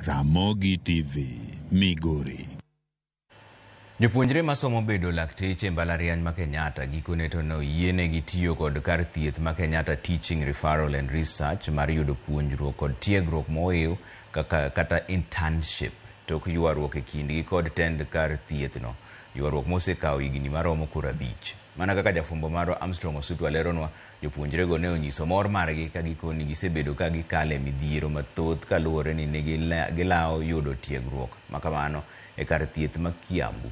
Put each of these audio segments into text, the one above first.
Ramogi TV, Migori. Jopuonjre masomo bedo lakteche mbalariany ma Kenyatta gikone to oyienegi tiyo kod kar thieth ma Kenyatta Teaching Referral and Research mar yudo puonjruok kod tiegruok mowew kata internship tok ywaruok e kindgi kod tend kar thiethno, ywaruok mosekawo higni maromo 5. Mana kaka jafumbo maro Armstrong Osutwa leronwa, jopuonjre go ne onyiso mor margi ka gikoni gisebedo ka gikale midhiero mathoth kaluwore ni ne gilawo yudo tiegruok makamano e kar thieth ma Kiambu.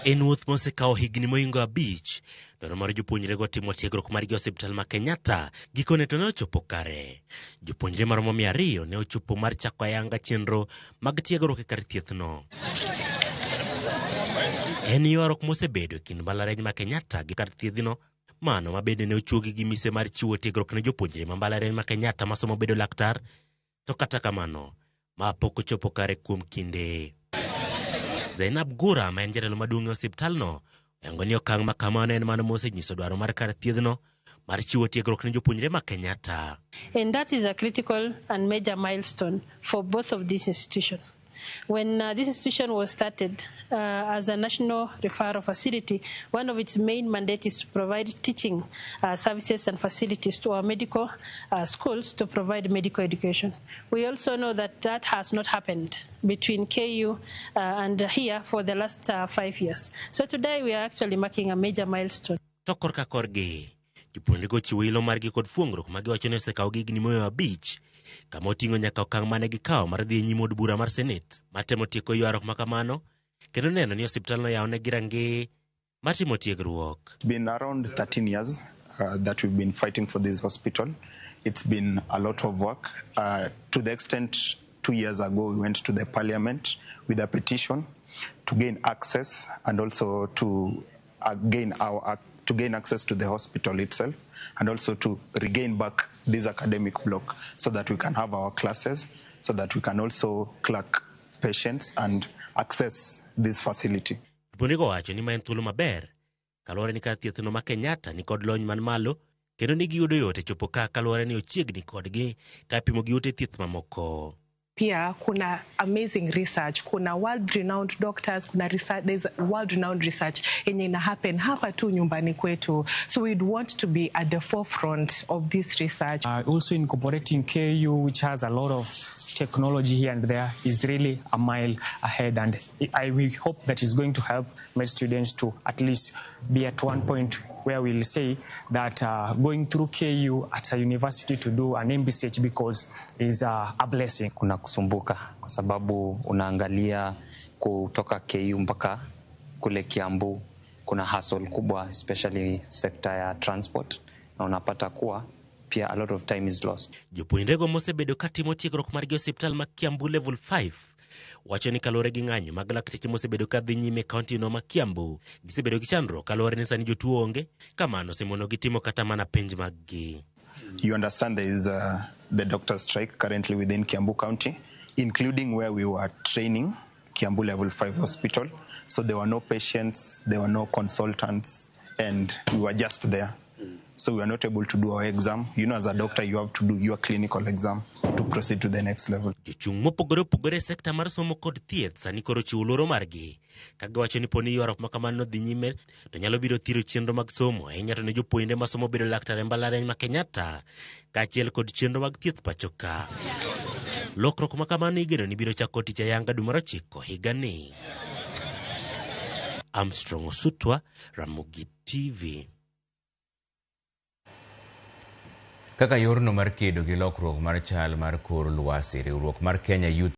En wuoth mosekawo higni moingo 5, dwaro mar jopuonjre go timo tiegruok margi osiptal ma Kenyatta gikone to ne ochopo kare. Jopuonjre maromo 200 ne ochopo mar chako ayanga chenro mag tiegruok e kar thiethno. En ywaruok mosebedo e kind mbalariany ma Kenyatta gi kar thiethno, mano mabende ne ochuogi gi mise mar chiwo tiegruok ne jopuonjre ma mbalariany ma Kenyatta masomo bedo laktar, to kata kamano ma pok ochopo kare kuom kinde. Zainab Gura, ma en jatelo maduong' e osiptalno, oyango ni okang' ma kamano en mano mosenyiso dwaro mar kar thiethno mar chiwo tiegruok ne jopuonjre ma Kenyatta. And that is a critical and major milestone for both of these institutions. When this institution was started as a national referral facility, one of its main mandates is to provide teaching services and facilities to our medical schools to provide medical education. We also know that that has not happened between KU and here for the last 5 years. So today we are actually marking a major milestone. Tokor ka korgi, jopuonjre go chiwo ilo margi kod fuongruok ma giwacho ni osekawo higni moyo 5, kama oting'o nyaka okang' mane gikawo mar dhi nyime od bura mar Senate matemo tieko ywaruok makamano kendo neno ni osiptalno yawonegi rangi mar timo tiegruok. It's been around 13 years that we've been fighting for this hospital. It's been a lot of work to the extent 2 years ago we went to the parliament with a petition to gain access and also to gain access to the hospital itself, and also to regain back this academic block so that we can have our classes, so that we can also clerk patients and access this facility. Jopuonjre go wacho ni ma en thuolo maber kaluwore ni kar thiethno ma Kenyatta ni kod lony man malo kendo ni giyudo yot e chopo ka kaluwore ni ochiegni kodgi ka pimo gi ute thieth mamoko. Pia kuna amazing research, kuna world renowned doctors, kuna research, there's world renowned research yenye ina happen hapa tu nyumbani kwetu. So we'd want to be at the forefront of this research. Also incorporating KU, which has a lot of technology here and there, is really a mile ahead, and we hope that is going to help med students to at least be at one point where we'll say that going through KU at a university to do an MBCH because is a blessing. Kuna kusumbuka kwa sababu unaangalia kutoka KU mpaka kule Kiambu, kuna hustle kubwa especially sekta ya transport, na unapata kuwa pia a lot of time is lost. Jopuonjre go mosebedo katimo tiegruok margi osiptal ma Kiambu level 5 wacho ni kalore gi ng'anyo mag lakteche mosebedo ka dhi nyime kaunti no ma Kiambu gisebedo gi chandruok kalore ni sani jotuo onge, kamano semono gitimo kata mana penj maggi. You understand there is the doctor strike currently within Kiambu County, including where we were training Kiambu level 5 hospital. So there were no patients, there were no consultants, and we were just there. So we are not able to do our exam. You know, as a doctor, you have to do your clinical exam to proceed to the next level. Jochung' mopogore opogore sekta mar somo kod thieth sani koro chiwo luoro margi kaga wacho ni poni ywaruok makamano dhi nyime to nyalo biro thiro chenro mag somo ahinya to ne jopuonjre masomo bedo laktar e mbalariany ma Kenyatta kaachiel kod chenro mag thieth pachoka. Lokruok makamano igeno ni biro chako tich ayanga dwe mar 9 higani. Armstrong Osutwa, Ramogi TV. Kaka yorno mar kedo gi lokruok mar chal mar kor lwasi, riwruok mar Kenya Youth